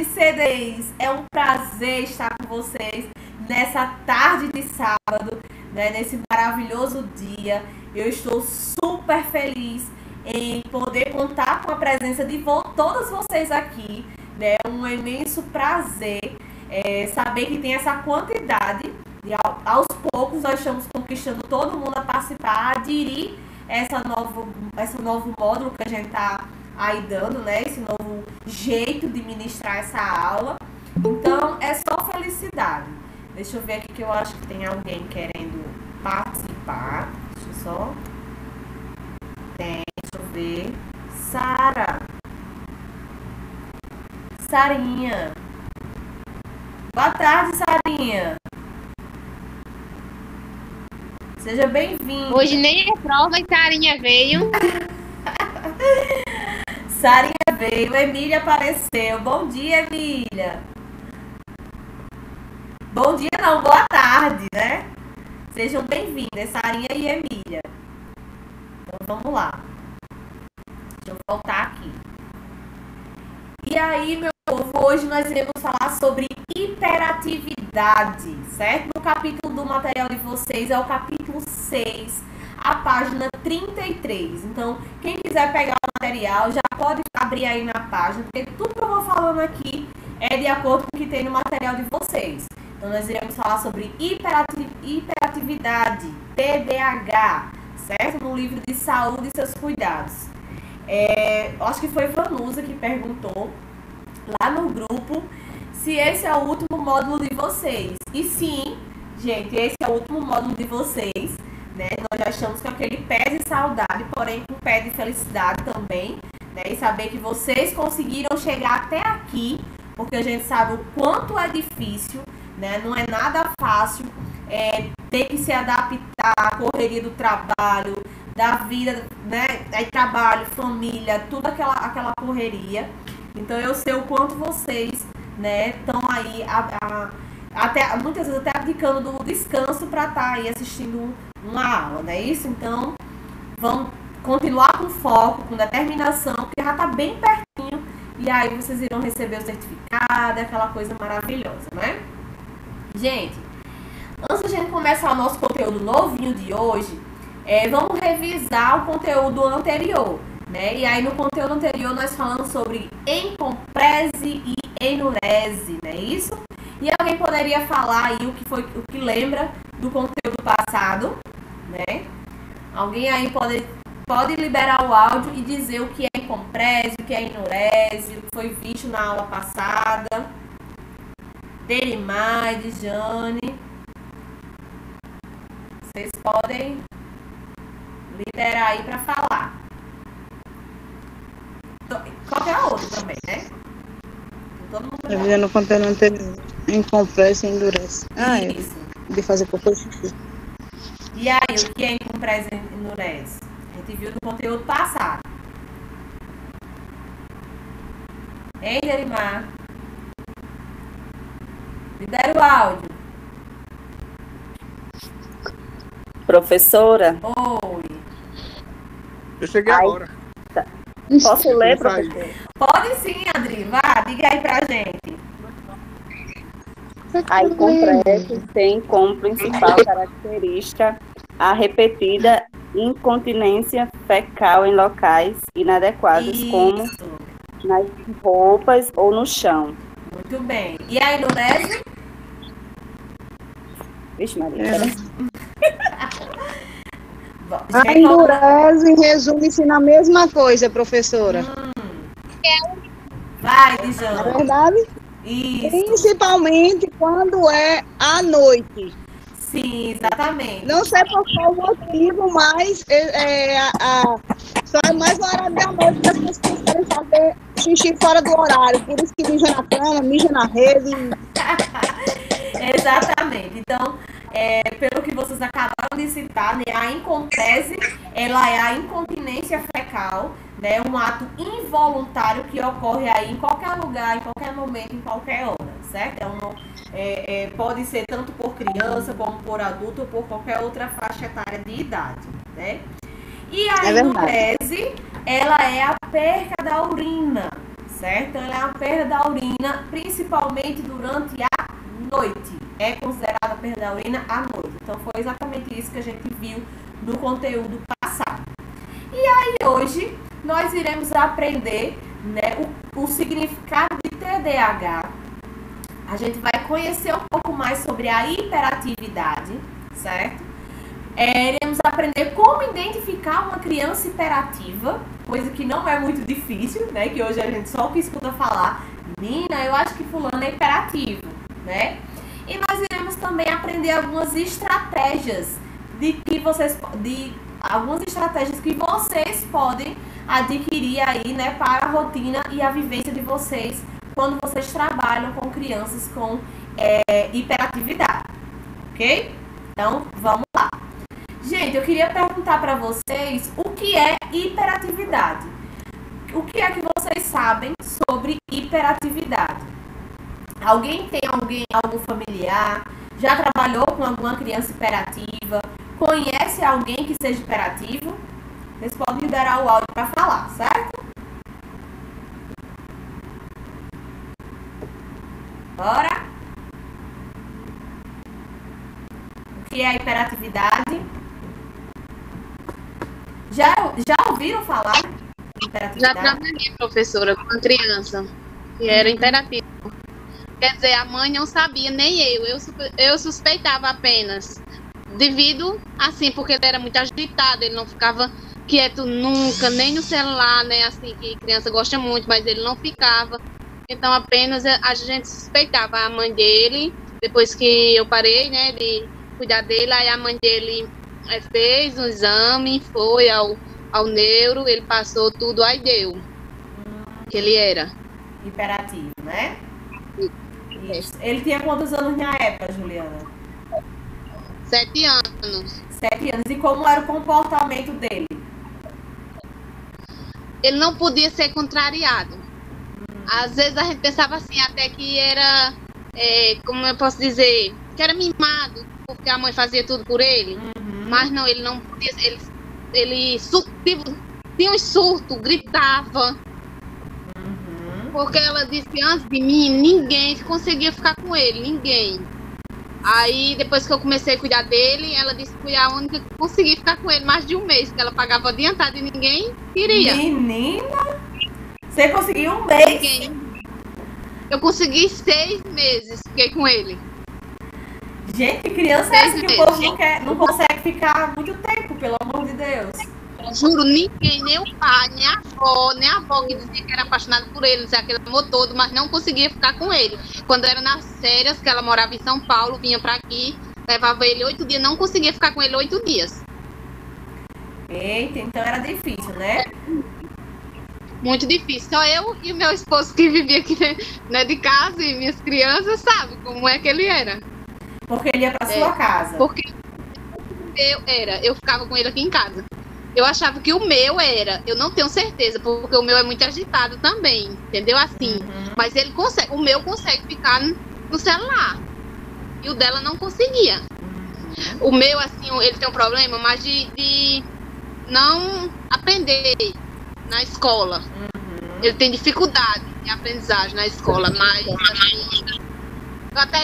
tarde, CDs. É um prazer estar com vocês nessa tarde de sábado, né, nesse maravilhoso dia. Eu estou super feliz em poder contar com a presença de todos vocês aqui. Né? É um imenso prazer saber que tem essa quantidade. E aos poucos nós estamos conquistando todo mundo a participar, a aderir esse novo módulo que a gente está aí dando, né? Esse novo jeito de ministrar essa aula. Então, é só felicidade. Deixa eu ver aqui que eu acho que tem alguém querendo participar. Deixa eu só... deixa eu ver. Sarinha. Boa tarde, Sarinha. Seja bem-vinda. Hoje nem é prova e Sarinha veio. Sarinha veio, Emília apareceu. Bom dia, Emília. Bom dia não, boa tarde, né? Sejam bem-vindas, Sarinha e Emília. Então vamos lá. Deixa eu voltar aqui. E aí, meu povo, hoje nós iremos falar sobre hiperatividade, certo? No capítulo do material de vocês é o capítulo 6, a página 33. Então, quem quiser pegar o material já pode abrir aí na página, porque tudo que eu vou falando aqui é de acordo com o que tem no material de vocês. Então, nós iremos falar sobre hiperatividade, TDAH, certo? No livro de Saúde e seus cuidados. Acho que foi Vanusa que perguntou lá no grupo se esse é o último módulo de vocês. E sim, gente, esse é o último módulo de vocês, né? Nós já estamos com aquele pé de saudade, porém com pé de felicidade também, né? E saber que vocês conseguiram chegar até aqui, porque a gente sabe o quanto é difícil, né? Não é nada fácil ter que se adaptar à correria do trabalho, da vida, né? Aí trabalho, família, tudo aquela correria. Então eu sei o quanto vocês, né, estão aí até muitas vezes até abdicando do descanso para estar aí assistindo uma aula, não é isso? Então vamos continuar com foco, com determinação, porque já está bem pertinho e aí vocês irão receber o certificado, aquela coisa maravilhosa, né? Gente, antes de a gente começar o nosso conteúdo novinho de hoje, vamos revisar o conteúdo anterior, né? E aí no conteúdo anterior nós falamos sobre encomprese e enurese, não é isso? E alguém poderia falar aí o que lembra do conteúdo passado, né? Alguém aí pode liberar o áudio e dizer o que é encomprese, o que é enurese, o que foi visto na aula passada. Derimaide, Jane. Vocês podem liberar aí para falar. Qualquer outro também, né? Todo mundo Revisando o conteúdo anterior. Encompressa e endurece. Isso. De fazer cocô xixi. E aí, o que é encompressa e endurece? A gente viu no conteúdo passado. Hein, Derimar? Libera o áudio. Professora? Oi. Eu cheguei agora. Tá. Posso ler, professora? Pode sim, Adri. Vá, diga aí pra gente. A encomprese tem como principal característica a repetida incontinência fecal em locais inadequados, como nas roupas ou no chão. Muito bem. E a enurese? Vixe, Maria. A endurese resume-se na mesma coisa, professora. Vai, Na Dijana. verdade, Isso. principalmente quando é à noite. Sim, exatamente. Não sei por qual motivo, mas só é mais no horário da noite que as pessoas querem fazer xixi fora do horário. Por isso que mija na cama, mija na rede. Exatamente. Então, pelo que vocês acabaram de citar, né, a encomprese, ela é a incontinência fecal, né, um ato involuntário que ocorre aí em qualquer lugar, em qualquer momento, em qualquer hora, certo? Pode ser tanto por criança, como por adulto, ou por qualquer outra faixa etária de idade, né? E a enurese, ela é a perca da urina, certo? Então, ela é uma perda da urina, principalmente durante a noite. É considerada perda da urina à noite. Então, foi exatamente isso que a gente viu no conteúdo passado. E aí, hoje, nós iremos aprender, né, o significado de TDAH. A gente vai conhecer um pouco mais sobre a hiperatividade, certo? Iremos aprender como identificar uma criança hiperativa, coisa que não é muito difícil, né? Que hoje a gente só que escuta falar, menina, eu acho que fulano é hiperativo, né? E nós iremos também aprender algumas estratégias algumas estratégias que vocês podem adquirir aí, né, para a rotina e a vivência de vocês quando vocês trabalham com crianças com hiperatividade, ok? Então, vamos lá. Gente, eu queria perguntar para vocês o que é hiperatividade. O que é que vocês sabem sobre hiperatividade? Algum familiar? Já trabalhou com alguma criança hiperativa? Conhece alguém que seja hiperativo? Vocês podem liberar o áudio para falar, certo? Bora? O que é hiperatividade? Já ouviram falar de hiperatividade? Já trabalhei, professora, com uma criança que era imperativa. Quer dizer, a mãe não sabia, nem eu suspeitava apenas. Devido, assim, porque ele era muito agitado, ele não ficava quieto nunca, nem no celular, né, assim, que criança gosta muito, mas ele não ficava. Então, apenas a gente suspeitava a mãe dele, depois que eu parei, né, de cuidar dele, aí a mãe dele fez um exame, foi ao neuro, ele passou tudo, aí deu que ele era hiperativo, né? Isso. Ele tinha quantos anos na época, Juliana? 7 anos. 7 anos. E como era o comportamento dele? Ele não podia ser contrariado. Às vezes a gente pensava assim, até que era, como eu posso dizer, que era mimado, porque a mãe fazia tudo por ele. Mas não, ele não podia, ele tinha um surto, gritava. Porque ela disse que antes de mim, ninguém conseguia ficar com ele, ninguém. Aí, depois que eu comecei a cuidar dele, ela disse que fui a única que consegui ficar com ele mais de um mês, que ela pagava adiantado e ninguém queria. Menina, você conseguiu um mês? Ninguém. Eu consegui 6 meses, fiquei com ele. Gente, criança é essa que o povo não consegue ficar muito tempo, pelo amor de Deus. Juro, ninguém, nem o pai, nem a avó que dizia que era apaixonada por ele, dizia aquele amor todo, mas não conseguia ficar com ele. Quando era nas férias, que ela morava em São Paulo, vinha pra aqui, levava ele 8 dias, não conseguia ficar com ele 8 dias. Eita, então era difícil, né? Muito difícil. Só eu e o meu esposo que vivia aqui, né, de casa, e minhas crianças, sabe como é que ele era. Porque ele ia pra sua casa. Porque eu ficava com ele aqui em casa. Eu achava que o meu era, eu não tenho certeza, porque o meu é muito agitado também, entendeu? Assim, mas ele consegue, o meu consegue ficar no celular, e o dela não conseguia. O meu, assim, ele tem um problema, mas de não aprender na escola. Ele tem dificuldade de aprendizagem na escola, mas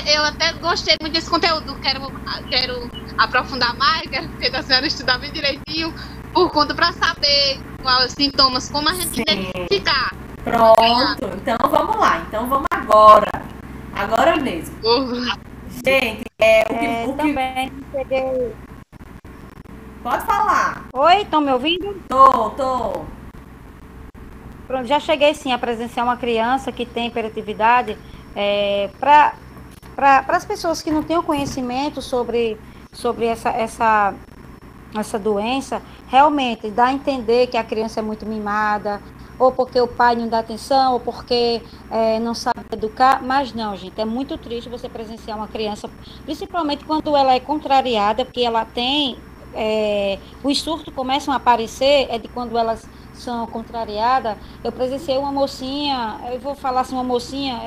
eu até gostei muito desse conteúdo, quero aprofundar mais, quero que a senhora estudar bem direitinho, por conta para saber quais os sintomas, como a gente identificar. Pronto, então vamos lá. Então vamos agora. Agora mesmo. Gente, também cheguei. Pode falar. Oi, estão me ouvindo? Tô. Pronto, já cheguei sim a presenciar uma criança que tem hiperatividade. Para as pessoas que não têm o conhecimento sobre essa doença, realmente dá a entender que a criança é muito mimada, ou porque o pai não dá atenção, ou porque não sabe educar, mas não, gente, é muito triste você presenciar uma criança, principalmente quando ela é contrariada, porque ela tem, os surtos começam a aparecer, de quando elas são contrariadas. Eu presenciei uma mocinha, eu vou falar assim, uma mocinha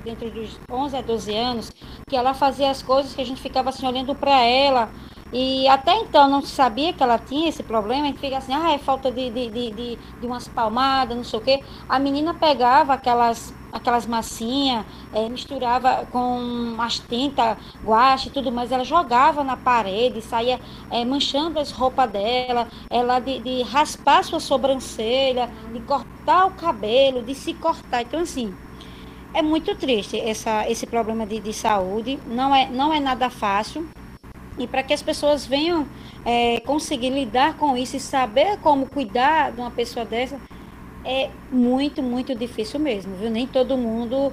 dentro dos 11 a 12 anos, que ela fazia as coisas que a gente ficava assim olhando para ela, E até então não sabia que ela tinha esse problema, a gente fica assim, é falta de umas palmadas, não sei o quê. A menina pegava aquelas massinhas, misturava com as tintas, guache e tudo mais, ela jogava na parede, saía manchando as roupas dela, ela de raspar sua sobrancelha, de cortar o cabelo, de se cortar. Então, assim, é muito triste esse problema de saúde, não é nada fácil. E para que as pessoas venham conseguir lidar com isso e saber como cuidar de uma pessoa dessa, é muito, muito difícil mesmo, viu? Nem todo mundo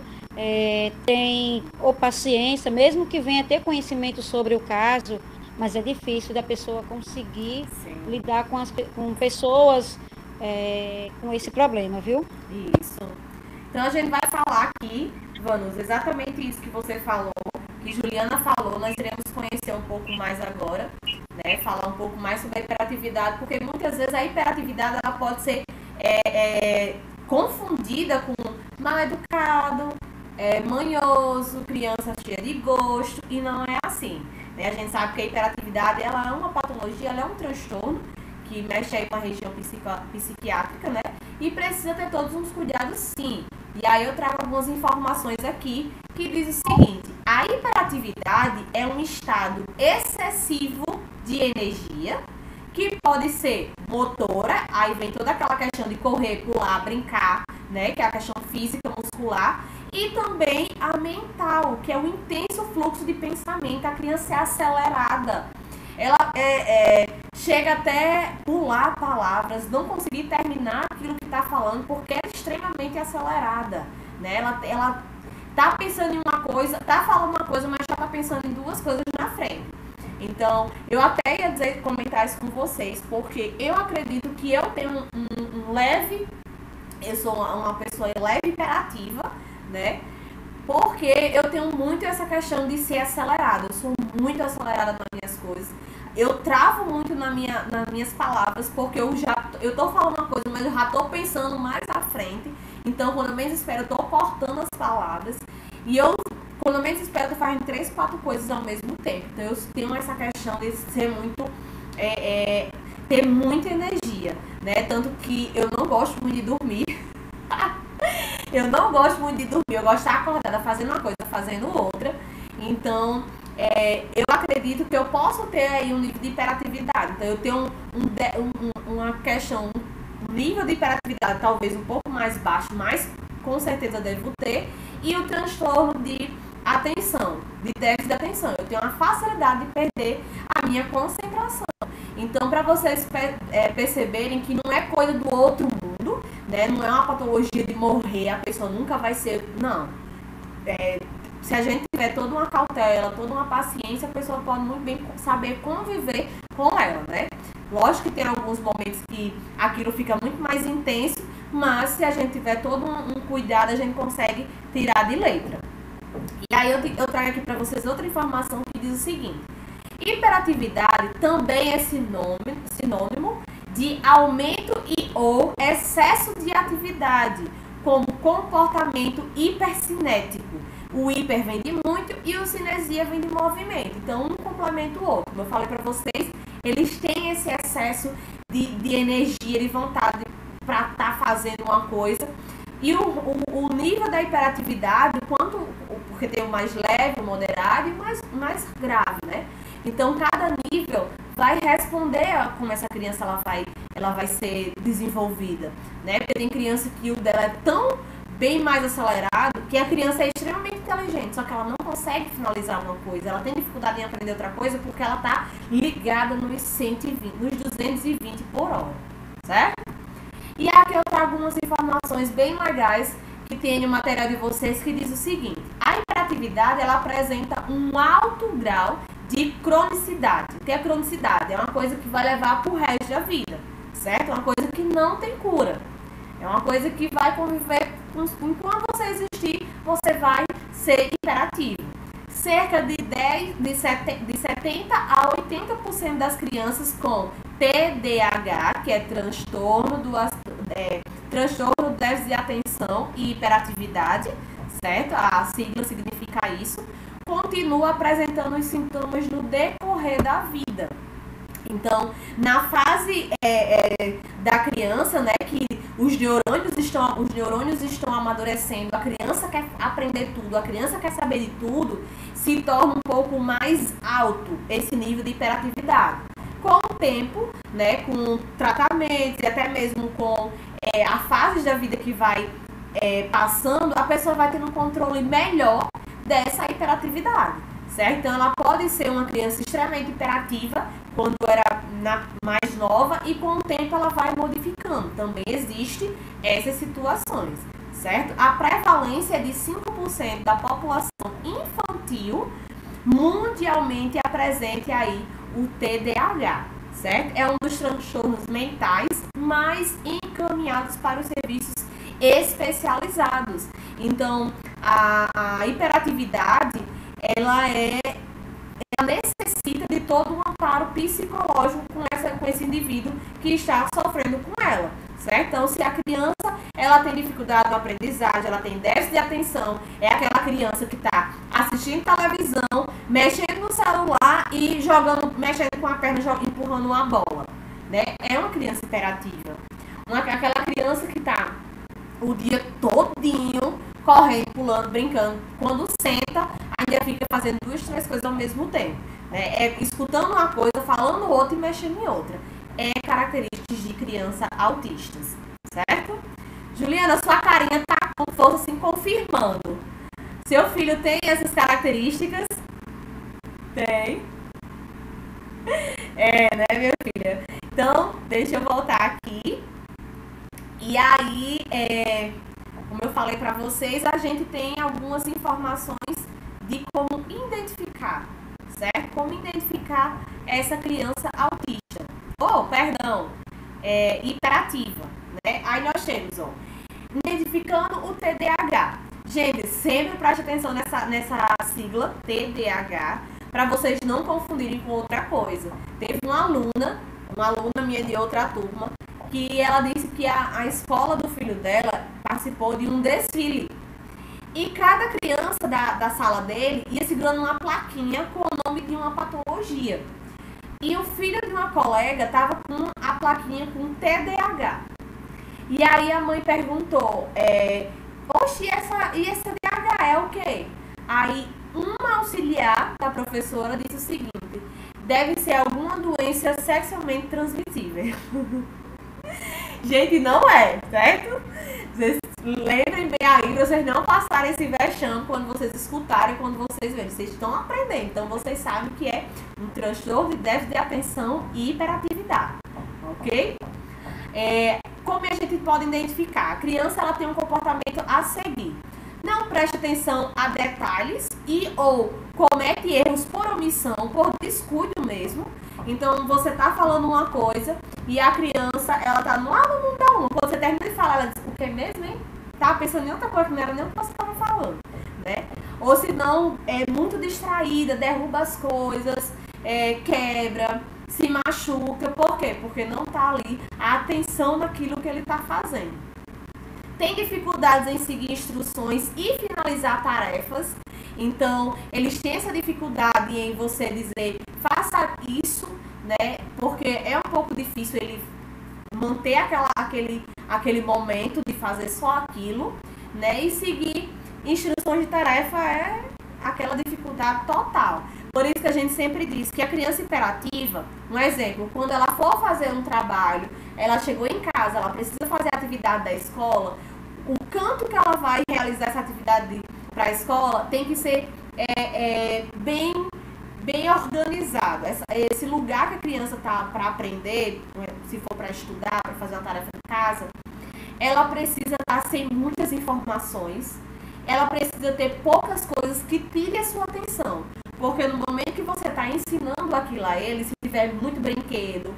tem ou paciência, mesmo que venha ter conhecimento sobre o caso, mas é difícil da pessoa conseguir lidar com pessoas com esse problema, viu? Isso. Então a gente vai falar aqui, Vanusa, exatamente isso que você falou, que Juliana falou, nós iremos conhecer um pouco mais agora, né? Falar um pouco mais sobre a hiperatividade, porque muitas vezes a hiperatividade ela pode ser confundida com mal educado, manhoso, criança cheia de gosto, e não é assim, né? A gente sabe que a hiperatividade ela é uma patologia, ela é um transtorno que mexe aí com a região psiquiátrica, né? E precisa ter todos os cuidados, sim. E aí eu trago algumas informações aqui que diz o seguinte: a hiperatividade é um estado excessivo de energia que pode ser motora, aí vem toda aquela questão de correr, pular, brincar, né? Que é a questão física, muscular, e também a mental, que é o intenso fluxo de pensamento. A criança é acelerada. Ela chega até pular palavras, não conseguir terminar aquilo que está falando, porque é extremamente acelerada, né? Ela tá pensando em uma coisa, tá falando uma coisa, mas já tá pensando em duas coisas na frente. Então, eu até ia comentar isso com vocês, porque eu acredito que eu tenho eu sou uma pessoa leve hiperativa, né? Porque eu tenho muito essa questão de ser acelerada. Eu sou muito acelerada nas minhas coisas. Eu travo muito nas minhas palavras, porque eu tô falando uma coisa, mas eu já tô pensando mais à frente. Então, quando eu menos espero, eu tô cortando as palavras. E quando eu menos espero, eu tô fazendo 3, 4 coisas ao mesmo tempo. Então, eu tenho essa questão de ser muito... ter muita energia, né? Tanto que eu não gosto muito de dormir. Eu não gosto muito de dormir, eu gosto de estar acordada fazendo uma coisa, fazendo outra. Então, eu acredito que eu posso ter aí um nível de hiperatividade. Então, eu tenho uma questão, um nível de hiperatividade talvez um pouco mais baixo, mas com certeza devo ter. E o transtorno de atenção, de déficit de atenção. Eu tenho uma facilidade de perder a minha concentração. Então, para vocês perceberem que não é coisa do outro mundo, né? Não é uma patologia de morrer, a pessoa nunca vai ser... Não. Se a gente tiver toda uma cautela, toda uma paciência, a pessoa pode muito bem saber conviver com ela, né? Lógico que tem alguns momentos que aquilo fica muito mais intenso, mas se a gente tiver todo um cuidado, a gente consegue tirar de letra. E aí eu trago aqui para vocês outra informação que diz o seguinte: hiperatividade também é sinônimo de aumento e ou excesso de atividade, como comportamento hipercinético. O hiper vem de muito e o cinesia vem de movimento. Então, um complementa o outro. Como eu falei para vocês, eles têm esse excesso de energia, de vontade para estar fazendo uma coisa. E o nível da hiperatividade, porque tem o mais leve, o moderado e o mais grave, né? Então, cada nível vai responder a como essa criança ela vai ser desenvolvida, né? Porque tem criança que o dela é tão bem mais acelerado que a criança é extremamente inteligente, só que ela não consegue finalizar uma coisa, ela tem dificuldade em aprender outra coisa porque ela está ligada nos 120, nos 220 por hora, certo? E aqui eu trago algumas informações bem legais que tem no material de vocês que diz o seguinte: a hiperatividade ela apresenta um alto grau de cronicidade. O que é cronicidade? É uma coisa que vai levar para o resto da vida, certo? É uma coisa que não tem cura. É uma coisa que vai conviver, enquanto você existir, você vai ser hiperativo. Cerca de 70 a 80% das crianças com TDAH, que é transtorno do déficit de atenção e hiperatividade, certo? A sigla significa isso. Com continua apresentando os sintomas no decorrer da vida. Então, na fase da criança, né, que os neurônios estão amadurecendo, a criança quer aprender tudo, a criança quer saber de tudo, se torna um pouco mais alto esse nível de hiperatividade. Com o tempo, né, com tratamentos e até mesmo com a fase da vida que vai passando, a pessoa vai tendo um controle melhor dessa hiperatividade, certo? Então, ela pode ser uma criança extremamente hiperativa quando era mais nova e com o tempo ela vai modificando. Também existe essas situações, certo? A prevalência é de 5% da população infantil mundialmente apresente aí o TDAH, certo? É um dos transtornos mentais mais encaminhados para os serviços especializados. Então, a hiperatividade, ela necessita de todo um amparo psicológico com esse indivíduo que está sofrendo com ela, certo? Então, se a criança ela tem dificuldade na aprendizagem, ela tem déficit de atenção, é aquela criança que está assistindo televisão, mexendo no celular e mexendo com a perna, empurrando uma bola, né? É uma criança hiperativa. Aquela criança que está o dia todinho correndo, pulando, brincando. Quando senta, ainda fica fazendo 2, 3 coisas ao mesmo tempo, né? Escutando uma coisa, falando outra e mexendo em outra. É características de criança autistas, certo? Juliana, sua carinha tá com força assim, confirmando. Seu filho tem essas características? Tem. Né, minha filha? Então, deixa eu voltar aqui. E aí, como eu falei para vocês, a gente tem algumas informações de como identificar, certo? Como identificar essa criança autista. Hiperativa, né? Aí nós temos, identificando o TDAH. Gente, sempre preste atenção nessa sigla TDAH, para vocês não confundirem com outra coisa. Teve uma aluna minha de outra turma, que ela disse que a escola do filho dela participou de um desfile. E cada criança da sala dele ia segurando uma plaquinha com o nome de uma patologia. E o filho de uma colega estava com a plaquinha com TDAH. E aí a mãe perguntou, oxe, esse TDAH é o quê? Aí uma auxiliar da professora disse o seguinte: deve ser alguma doença sexualmente transmissível. Gente, não é, certo? Vocês lembrem bem aí, vocês não passarem esse vexame quando vocês escutarem, quando vocês verem. Vocês estão aprendendo, então vocês sabem que é um transtorno de déficit de atenção e hiperatividade, ok? Como a gente pode identificar? A criança ela tem um comportamento a seguir. Não preste atenção a detalhes ou comete erros por omissão, por descuido mesmo. Então, você tá falando uma coisa e a criança, ela tá no mundo da uma. Quando você termina de falar, ela diz, o que mesmo, hein? Tava pensando em outra coisa, que não era nem o que você tava falando, né? Ou se não, é muito distraída, derruba as coisas, quebra, se machuca. Por quê? Porque não tá ali a atenção naquilo que ele tá fazendo. Tem dificuldades em seguir instruções e finalizar tarefas. Então, eles têm essa dificuldade em você dizer, faça isso, né? Porque é um pouco difícil ele manter aquele momento de fazer só aquilo, né? E seguir instruções de tarefa é aquela dificuldade total. Por isso que a gente sempre diz que a criança hiperativa, um exemplo, quando ela for fazer um trabalho, ela chegou em casa, ela precisa fazer a atividade da escola, o canto que ela vai realizar essa atividade para a escola tem que ser bem organizado. Esse lugar que a criança está para aprender, se for para estudar, para fazer uma tarefa em casa, ela precisa estar sem muitas informações, ela precisa ter poucas coisas que tirem a sua atenção. Porque no momento que você está ensinando aquilo a ele, se tiver muito brinquedo,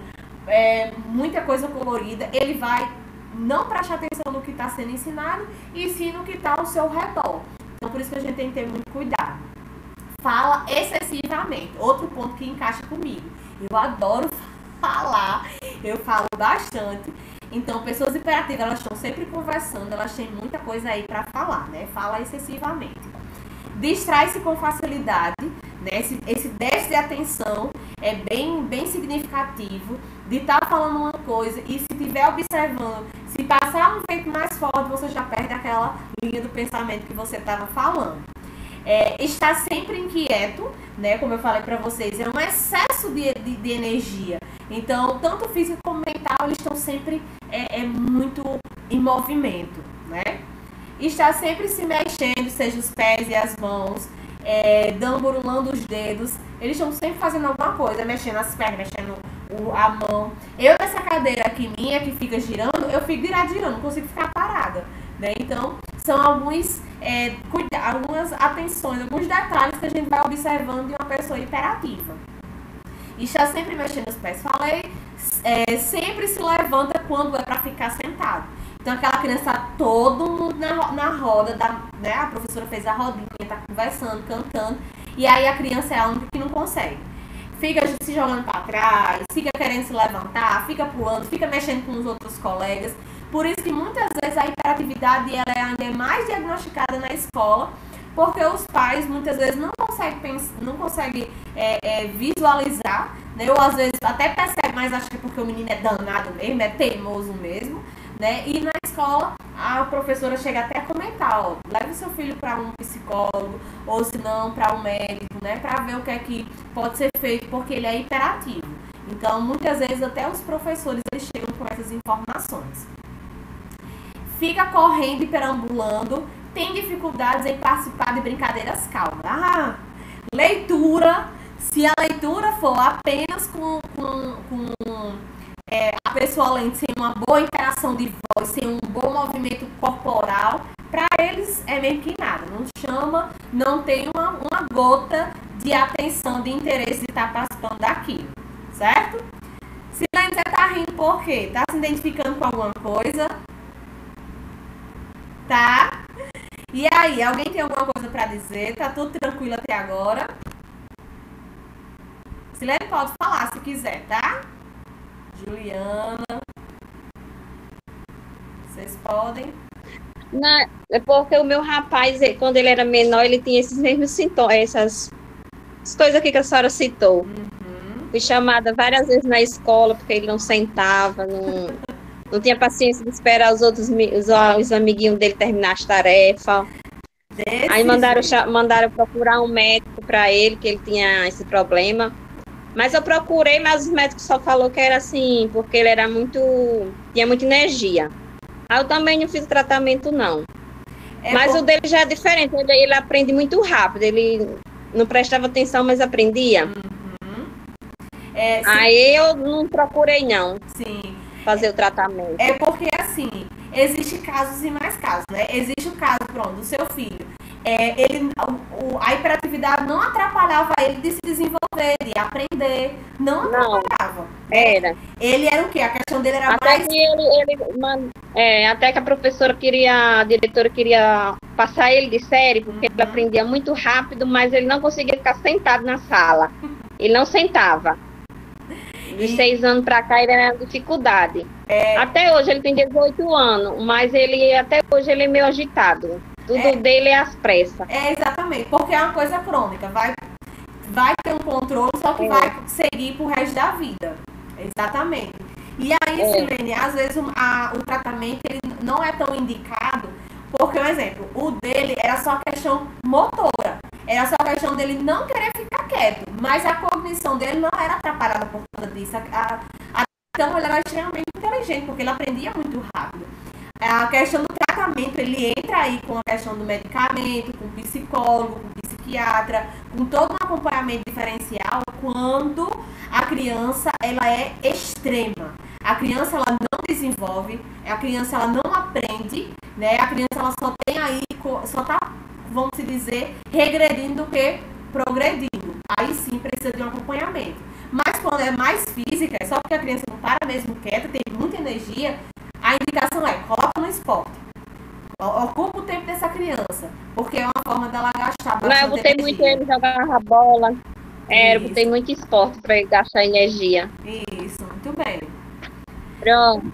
muita coisa colorida, ele vai não prestar atenção no que está sendo ensinado e sim no que está ao seu redor. Então, por isso que a gente tem que ter muito cuidado. Fala excessivamente. Outro ponto que encaixa comigo. Eu adoro falar, eu falo bastante. Então, pessoas hiperativas, elas estão sempre conversando, elas têm muita coisa aí para falar, né? Fala excessivamente. distrai-se com facilidade, né? Esse déficit de atenção é bem significativo de estar falando uma coisa e se estiver observando, se passar um vento mais forte, você já perde aquela linha do pensamento que você estava falando. Está sempre inquieto, né? Como eu falei para vocês, é um excesso de energia. Então, tanto físico como mental, eles estão sempre muito em movimento, né? Está sempre se mexendo, seja os pés e as mãos, burulando os dedos. Eles estão sempre fazendo alguma coisa, mexendo as pernas, mexendo a mão. Eu, nessa cadeira aqui minha, que fica girando, eu fico direto girando, não consigo ficar parada, né? Então, são algumas atenções, alguns detalhes que a gente vai observando de uma pessoa hiperativa. Está sempre mexendo os pés. Falei, sempre se levanta quando é para ficar sentado. Então, aquela criança, todo mundo na roda, né? A professora fez a rodinha, tá conversando, cantando, e aí a criança é a única que não consegue. Fica se jogando para trás, fica querendo se levantar, fica pulando, fica mexendo com os outros colegas. Por isso que muitas vezes a hiperatividade ela ainda é mais diagnosticada na escola, porque os pais muitas vezes não conseguem visualizar, né? Ou às vezes até percebe, mas acha que é porque o menino é danado mesmo, é teimoso mesmo, né? E na escola a professora chega até a comentar, ó, leve seu filho para um psicólogo, ou se não para um médico, né? Para ver o que é que pode ser feito, porque ele é hiperativo. Então, muitas vezes até os professores eles chegam com essas informações. Fica correndo e perambulando, tem dificuldades em participar de brincadeiras calmas. Leitura, se a leitura for apenas com a pessoa lendo sem uma boa interação de voz, sem um bom movimento corporal, para eles é meio que nada. Não chama, não tem uma gota de atenção, de interesse de estar participando daquilo, certo? Silene, você tá rindo por quê? Tá se identificando com alguma coisa? Tá? E aí, alguém tem alguma coisa para dizer? Tá tudo tranquilo até agora? Silene pode falar se quiser, tá? Juliana. Vocês podem? Não, é porque o meu rapaz, quando ele era menor, ele tinha esses mesmos sintomas, essas coisas aqui que a senhora citou. Fui chamada várias vezes na escola porque ele não sentava, não tinha paciência de esperar os amiguinhos dele terminar as tarefas. Aí mandaram procurar um médico para ele, que ele tinha esse problema. Mas eu procurei, mas os médicos só falou que era assim, porque ele era tinha muita energia. Aí eu também não fiz tratamento, não. Mas o dele já é diferente, ele aprende muito rápido, ele não prestava atenção, mas aprendia. Aí eu não procurei, não. Sim. Fazer o tratamento. É porque, assim, existe casos e mais casos, né? Existe o caso, pronto, do seu filho. A hiperatividade não atrapalhava ele de se desenvolver, de aprender. Não atrapalhava. Era. Ele era o quê? A questão dele era até mais... que até que a diretora queria passar ele de série, porque ele aprendia muito rápido, mas ele não conseguia ficar sentado na sala. Ele não sentava. De 6 anos para cá, ele era dificuldade. Até hoje, ele tem 18 anos, mas até hoje ele é meio agitado. Tudo dele é às pressas. Exatamente, porque é uma coisa crônica. Vai ter um controle, só que vai seguir pro resto da vida. Exatamente. E aí, Silene, às vezes o tratamento ele não é tão indicado, porque, por exemplo, o dele era só questão motora. Era só questão dele não querer ficar quieto, mas a cognição dele não era atrapalhada por conta disso. Então, ele era extremamente inteligente, porque ele aprendia muito rápido. A questão do tratamento, ele entra aí com a questão do medicamento, com o psicólogo, com o psiquiatra, com todo um acompanhamento diferencial quando a criança ela é extrema. A criança ela não desenvolve, a criança ela não aprende, né? A criança ela só tem aí, só tá, vamos dizer, regredindo do que progredindo. Aí sim precisa de um acompanhamento. Mas quando é mais física, é só porque a criança não para mesmo quieta, tem muita energia, a indicação é, coloca no esporte. Ocupa o tempo dessa criança, porque é uma forma dela gastar bastante energia. Eu botei muito ele jogar bola, eu botei muito esporte para ele gastar energia. Isso, muito bem. Pronto.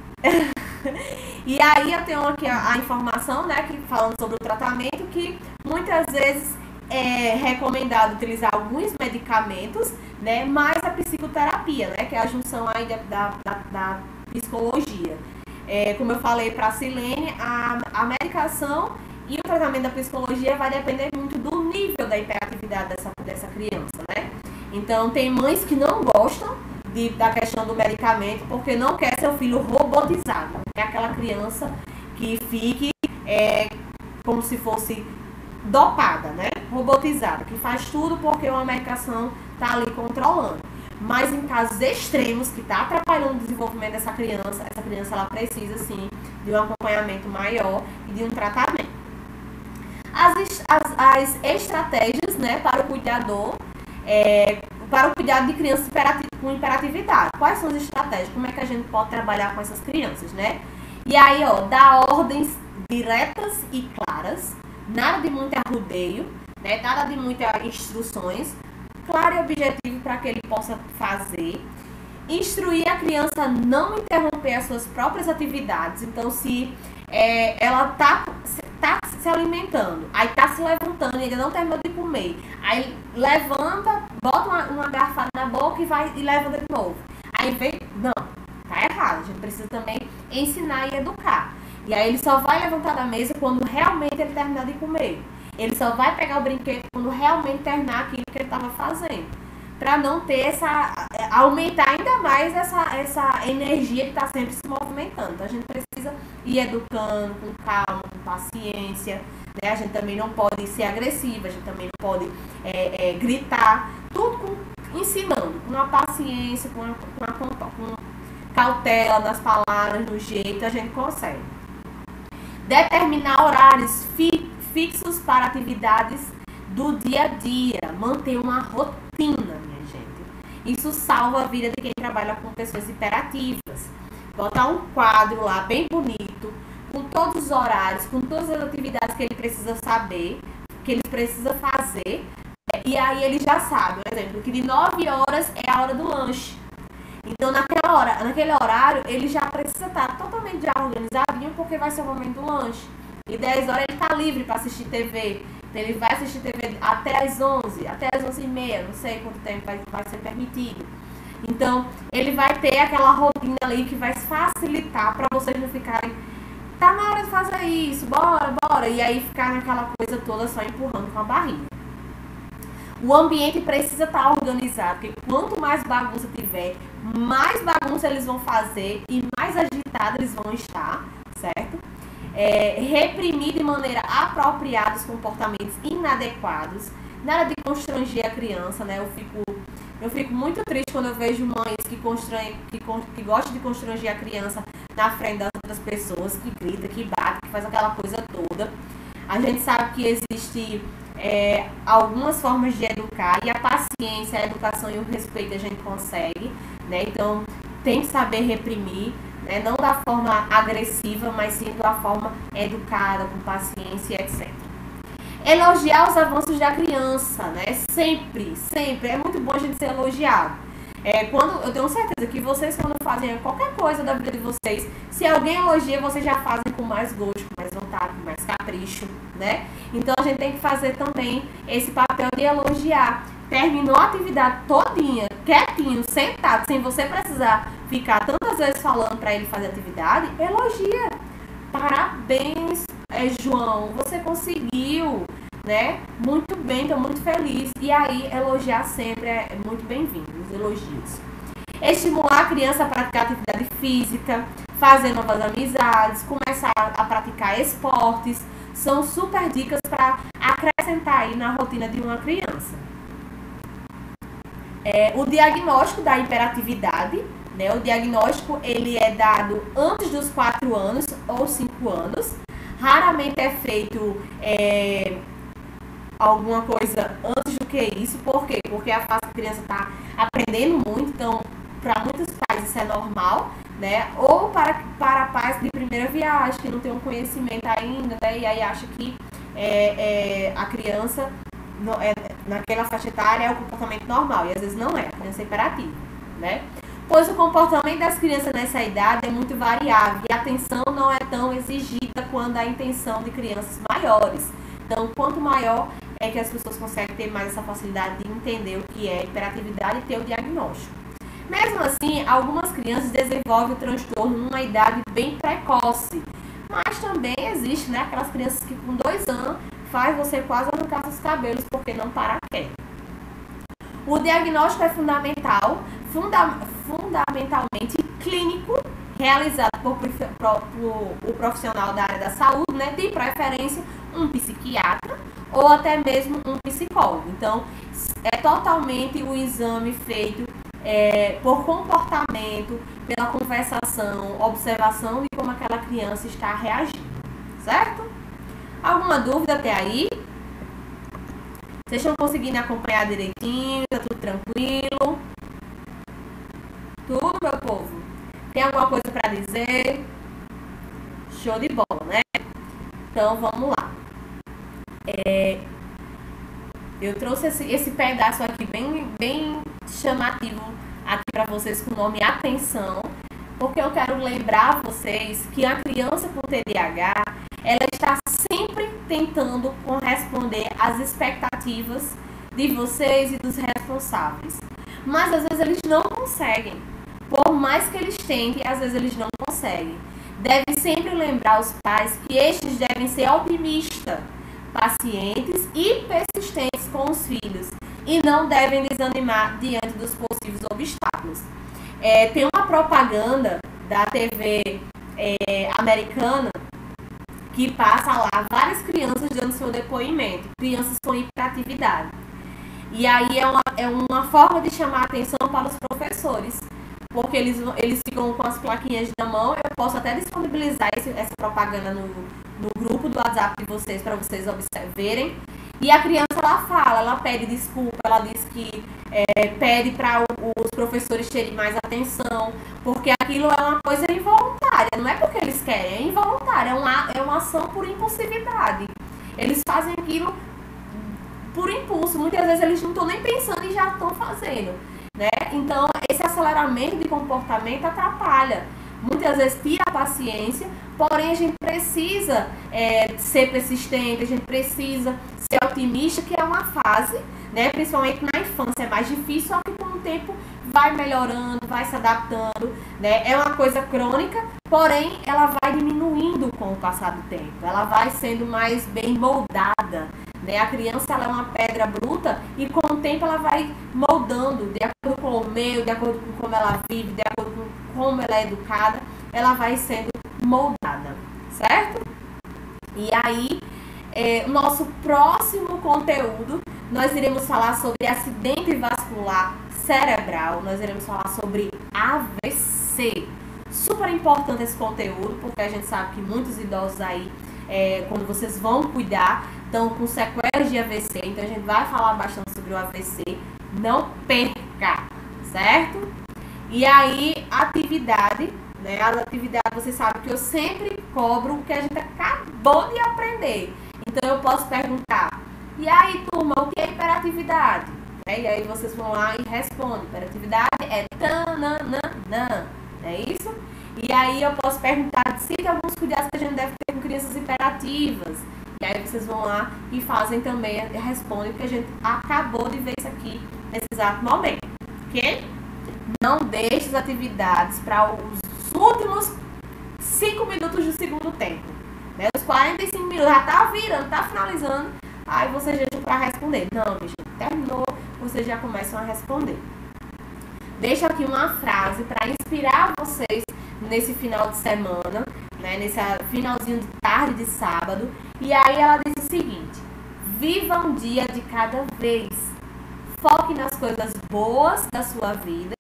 E aí eu tenho aqui a informação, né, que falando sobre o tratamento, que muitas vezes é recomendado utilizar alguns medicamentos, né, mais a psicoterapia, né, que é a junção aí da psicologia. Como eu falei para a Silene, a medicação e o tratamento da psicologia vai depender muito do nível da hiperatividade dessa criança, né? Então, tem mães que não gostam da questão do medicamento porque não quer seu filho robotizado. É aquela criança que fique como se fosse dopada, né? Robotizada, que faz tudo porque uma medicação está ali controlando. Mas em casos extremos que está atrapalhando o desenvolvimento dessa criança, essa criança ela precisa sim de um acompanhamento maior e de um tratamento. As estratégias, né, para o cuidador, para o cuidado de crianças com hiperatividade. Quais são as estratégias? Como é que a gente pode trabalhar com essas crianças, né? E aí, dar ordens diretas e claras, nada de muito arrudeio, né? Nada de muitas instruções, claro e objetivo para que ele possa fazer. Instruir a criança a não interromper as suas próprias atividades. Então, se ela tá se alimentando, aí tá se levantando e ainda não terminou de comer, aí levanta, bota uma garfada na boca e levanta de novo. Aí vem, não, tá errado, a gente precisa também ensinar e educar. E aí ele só vai levantar da mesa quando realmente ele terminar de comer. Ele só vai pegar o brinquedo quando realmente terminar aquilo que ele estava fazendo. Para não ter aumentar ainda mais essa energia que está sempre se movimentando. Então, a gente precisa ir educando com calma, com paciência, né? A gente também não pode ser agressiva, a gente também não pode gritar, tudo ensinando, com uma paciência, com cautela nas palavras, no jeito, a gente consegue. Determinar horários fixos para atividades do dia a dia, manter uma rotina, minha gente. Isso salva a vida de quem trabalha com pessoas hiperativas. Botar um quadro lá bem bonito, com todos os horários, com todas as atividades que ele precisa saber, que ele precisa fazer, e aí ele já sabe, por exemplo, que de 9 horas é a hora do lanche. Então, naquele horário, ele já precisa estar totalmente já organizadinho, porque vai ser o momento do lanche. E 10 horas ele está livre para assistir TV. Então, ele vai assistir TV até as 11, até as 11h30, não sei quanto tempo vai ser permitido. Então, ele vai ter aquela rotina ali que vai facilitar para vocês não ficarem, tá na hora de fazer isso, bora. E aí ficar naquela coisa toda só empurrando com a barriga. O ambiente precisa estar organizado, porque quanto mais bagunça tiver, mais bagunça eles vão fazer e mais agitados eles vão estar, certo? Reprimir de maneira apropriada os comportamentos inadequados, nada de constranger a criança, né? Eu fico muito triste quando eu vejo mães que gostam de constranger a criança na frente das outras pessoas, que grita, que bate, que faz aquela coisa toda. A gente sabe que existe algumas formas de educar, e a paciência, a educação e o respeito a gente consegue, né? Então, tem que saber reprimir, né? Não da forma agressiva, mas sim da forma educada, com paciência, etc. Elogiar os avanços da criança, né? Sempre. É muito bom a gente ser elogiado. Eu tenho certeza que vocês, quando fazem qualquer coisa da vida de vocês, se alguém elogia, vocês já fazem com mais gosto, com mais vontade, com mais capricho, né? Então, a gente tem que fazer também esse papel de elogiar. Terminou a atividade todinha, quietinho, sentado, sem você precisar ficar tantas vezes falando para ele fazer atividade, elogia. Parabéns, João, você conseguiu, né? Muito bem, estou muito feliz. E aí, elogiar sempre é muito bem-vindo, os elogios. Estimular a criança a praticar atividade física, fazer novas amizades, começar a praticar esportes, são super dicas para acrescentar aí na rotina de uma criança. O diagnóstico da hiperatividade, né? O diagnóstico ele é dado antes dos 4 anos ou 5 anos. Raramente é feito alguma coisa antes do que isso. Por quê? Porque a criança está aprendendo muito, então para muitos pais isso é normal, né? Ou para pais de primeira viagem, que não tem um conhecimento ainda, né? E aí acha que a criança, naquela faixa etária, é o comportamento normal, e às vezes não é, a criança é hiperativa, né? Pois o comportamento das crianças nessa idade é muito variável, e a atenção não é tão exigida quanto a intenção de crianças maiores. Então, quanto maior é que as pessoas conseguem ter mais essa facilidade de entender o que é hiperatividade e ter o diagnóstico. Mesmo assim, algumas crianças desenvolvem o transtorno numa idade bem precoce, mas também existe, né, aquelas crianças que com 2 anos faz você quase arrancar seus cabelos porque não para quieto. O diagnóstico é fundamentalmente clínico, realizado por o profissional da área da saúde, né, de preferência um psiquiatra ou até mesmo um psicólogo. Então, é totalmente o exame feito por comportamento, pela conversação, observação de como aquela criança está reagindo, certo? Alguma dúvida até aí? Vocês estão conseguindo acompanhar direitinho? Tá tudo tranquilo? Tudo, meu povo? Tem alguma coisa para dizer? Show de bola, né? Então, vamos lá. Eu trouxe esse pedaço aqui bem chamativo aqui para vocês com o nome Atenção, porque eu quero lembrar vocês que a criança com TDAH, ela está sempre tentando corresponder às expectativas de vocês e dos responsáveis. Mas às vezes eles não conseguem. Por mais que eles tentem, às vezes eles não conseguem. Deve sempre lembrar os pais que estes devem ser otimistas, pacientes e persistentes com os filhos e não devem desanimar diante dos possíveis obstáculos. Tem uma propaganda da TV americana que passa lá várias crianças dando seu depoimento, crianças com hiperatividade. E aí é uma forma de chamar a atenção para os professores, porque eles ficam com as plaquinhas na mão. Eu posso até disponibilizar essa propaganda no grupo do WhatsApp de vocês, para vocês verem. E a criança, ela pede desculpa, ela diz que pede para os professores terem mais atenção, porque aquilo é uma coisa involuntária, não é porque eles querem, é involuntária, é uma ação por impulsividade. Eles fazem aquilo por impulso, muitas vezes eles não estão nem pensando e já estão fazendo, né? Então, esse aceleramento de comportamento atrapalha. Muitas vezes tira a paciência, porém a gente precisa ser persistente, a gente precisa ser otimista, que é uma fase, né? Principalmente na infância é mais difícil, só que com o tempo vai melhorando, vai se adaptando, né? É uma coisa crônica, porém ela vai diminuindo com o passar do tempo, ela vai sendo mais bem moldada, né? A criança, ela é uma pedra bruta e com o tempo ela vai moldando, de acordo com o meio, de acordo com como ela vive, de acordo com como ela é educada, ela vai sendo moldada, certo? E aí, o nosso próximo conteúdo, nós iremos falar sobre acidente vascular cerebral, nós iremos falar sobre AVC. Super importante esse conteúdo, porque a gente sabe que muitos idosos aí, quando vocês vão cuidar, estão com sequelas de AVC, então a gente vai falar bastante sobre o AVC, não perca, certo? E aí, atividade, né? As atividades, você sabe que eu sempre cobro o que a gente acabou de aprender. Então, eu posso perguntar, e aí, turma, o que é hiperatividade? E aí, vocês vão lá e respondem. Hiperatividade é tananana, não é isso? E aí, eu posso perguntar, cite alguns cuidados que a gente deve ter com crianças hiperativas. E aí, vocês vão lá e fazem também, respondem, porque a gente acabou de ver isso aqui nesse exato momento, ok? Não deixe as atividades para os últimos 5 minutos do segundo tempo, né? Os 45 minutos já tá virando, tá finalizando, aí vocês deixam para responder. Não, bicho, terminou, vocês já começam a responder. Deixo aqui uma frase para inspirar vocês nesse final de semana, né? Nesse finalzinho de tarde de sábado. E aí ela diz o seguinte: viva um dia de cada vez. Foque nas coisas boas da sua vida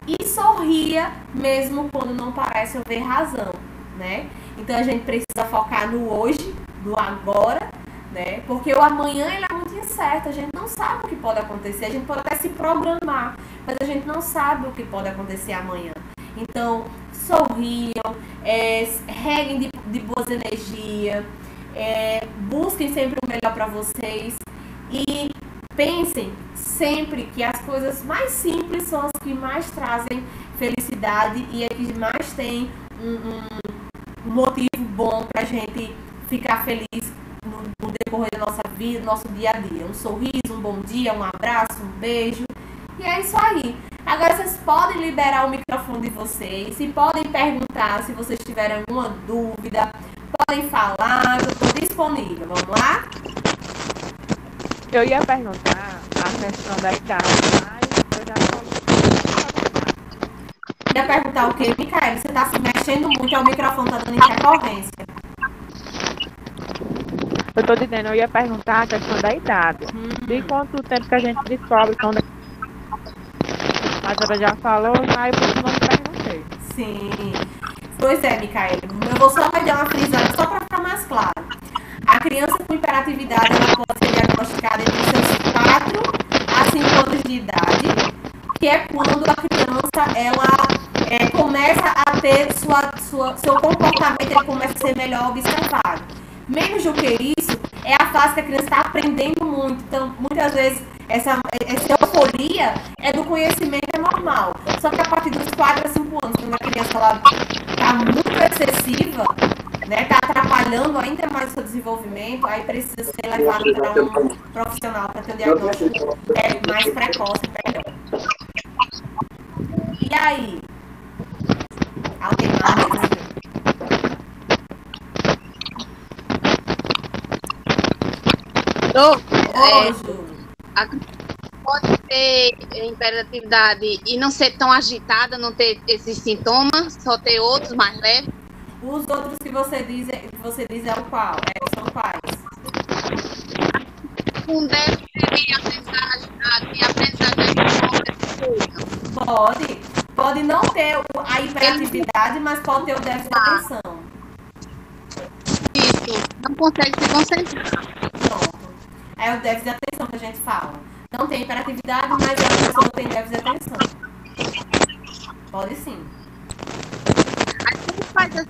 e sorria mesmo quando não parece haver razão, né? Então a gente precisa focar no hoje, no agora, né? Porque o amanhã ele é muito incerto, a gente não sabe o que pode acontecer, a gente pode até se programar, mas a gente não sabe o que pode acontecer amanhã. Então, sorriam, reguem de boas energias, busquem sempre o melhor para vocês e pensem sempre que as coisas mais simples são as que mais trazem felicidade e é que mais tem um motivo bom para a gente ficar feliz no decorrer da nossa vida, do nosso dia a dia. Um sorriso, um bom dia, um abraço, um beijo. E é isso aí. Agora vocês podem liberar o microfone de vocês, se podem perguntar se vocês tiverem alguma dúvida, podem falar, eu estou disponível. Vamos lá? Eu ia perguntar a questão da idade, mas eu já falei. Ia perguntar o quê, Micaela? Você está se mexendo muito, o microfone está dando intercorrência. Eu tô dizendo, eu ia perguntar a questão da idade. De quanto tempo que a gente descobre quando... Mas ela já falou, mas eu não perguntei. Sim. Pois é, Micaela. Eu vou só dar uma frisada, só para ficar mais claro. A criança com hiperatividade, ela pode ser diagnosticada entre seus 4 a 5 anos de idade, que é quando a criança, ela começa a ter seu comportamento, ele começa a ser melhor observado. Menos do que isso, é a fase que a criança está aprendendo muito. Então, muitas vezes, essa euforia é do conhecimento, é normal. Só que a partir dos 4 a 5 anos, quando a criança está muito excessiva, né, está atrapalhando ainda mais o seu desenvolvimento, aí precisa ser levado para um profissional para ter um diagnóstico mais precoce e melhor. E aí? Alguém mais? Pode ter hiperatividade e não ser tão agitada, não ter esses sintomas, só ter outros mais leves. Os outros que você diz é o qual? São quais? Um déficit de aprendizagem. Pode não ter a hiperatividade, mas pode ter o déficit de atenção. Isso, não consegue se concentrar. Pronto. É o déficit de atenção que a gente fala. Não tem hiperatividade, mas a pessoa tem déficit de atenção. Pode sim. Aí como faz assim,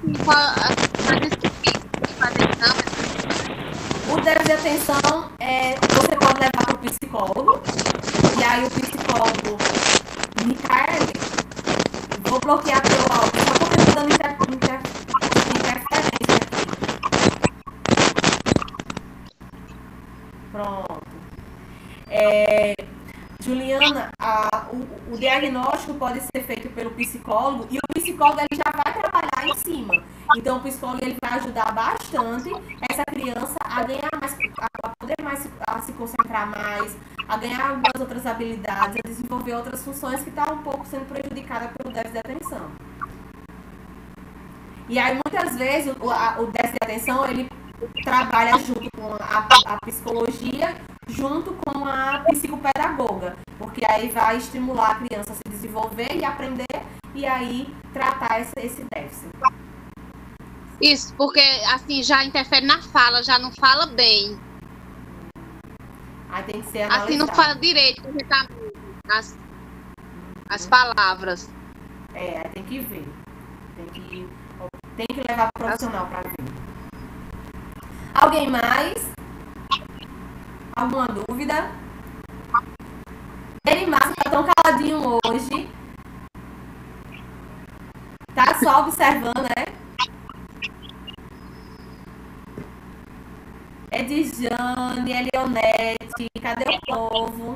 o déficit de atenção você pode levar para o psicólogo. E aí o psicólogo, Micaele, vou bloquear teu áudio, só porque eu tô dando interferência aqui. Pronto. Juliana, o diagnóstico pode ser feito pelo psicólogo e o psicólogo ele já vai trabalhar em cima. Então o psicólogo ele vai ajudar bastante essa criança a ganhar mais, a poder mais a se concentrar mais, a ganhar algumas outras habilidades, a desenvolver outras funções que estão um pouco sendo prejudicadas pelo déficit de atenção. E aí muitas vezes o déficit de atenção ele trabalha junto com a psicologia, junto com a psicopedagoga, porque aí vai estimular a criança a se desenvolver e aprender e aí tratar esse déficit. Isso, porque assim já interfere na fala, já não fala bem. Aí tem que ser analisado. Assim não fala direito, as palavras. Aí tem que ver. Tem que levar pro profissional para ver. Alguém mais? Alguma dúvida? Ele Márcio tá tão caladinho hoje. Tá só observando, né? Edjane, Elionete, cadê o povo?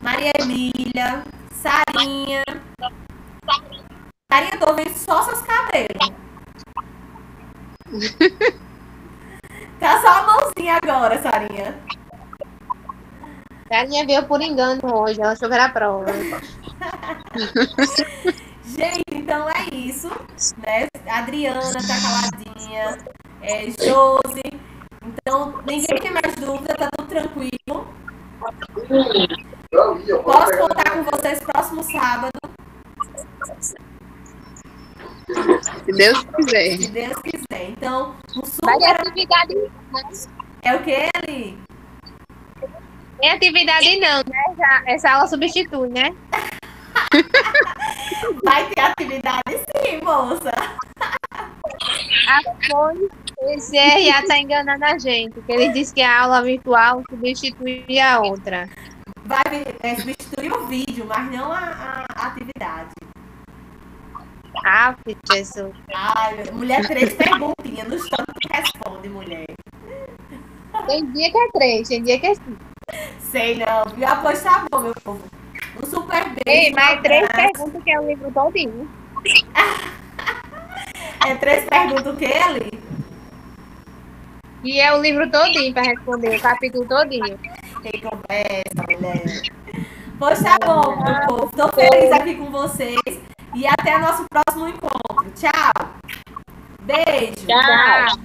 Maria Emília, Sarinha. Sarinha, tô vendo só seus cabelos. Tá só a mãozinha agora, Sarinha. Sarinha veio por engano hoje, ela achou que era a prova. Gente, então é isso, né? A Adriana tá caladinha, Josi. Então, ninguém tem mais dúvida, tá tudo tranquilo. Posso contar com vocês próximo sábado? Se Deus quiser. Se Deus quiser. Então, um Vai ter super... atividade, né? É o que, Eli? Tem atividade não, né? Essa aula substitui, né? Vai ter atividade sim, moça. Esse RA tá enganando a gente, porque ele disse que a aula virtual substitui a outra. Vai substituir o vídeo, mas não a atividade. Ah, Jesus. Ai, mulher, 3 perguntinhas no instante que responde, mulher. Tem dia que é 3, tem dia que é 5. Sei não. E após tá bom, meu povo. Um super beijo. Ei, mas 3 perguntas que é o livro todinho. É 3 perguntas o que ali? E é o livro todinho para responder, o capítulo todinho. Que conversa, mulher. Pois tá bom, meu povo. Tô feliz aqui com vocês. E até o nosso próximo encontro. Tchau. Beijo. Tchau.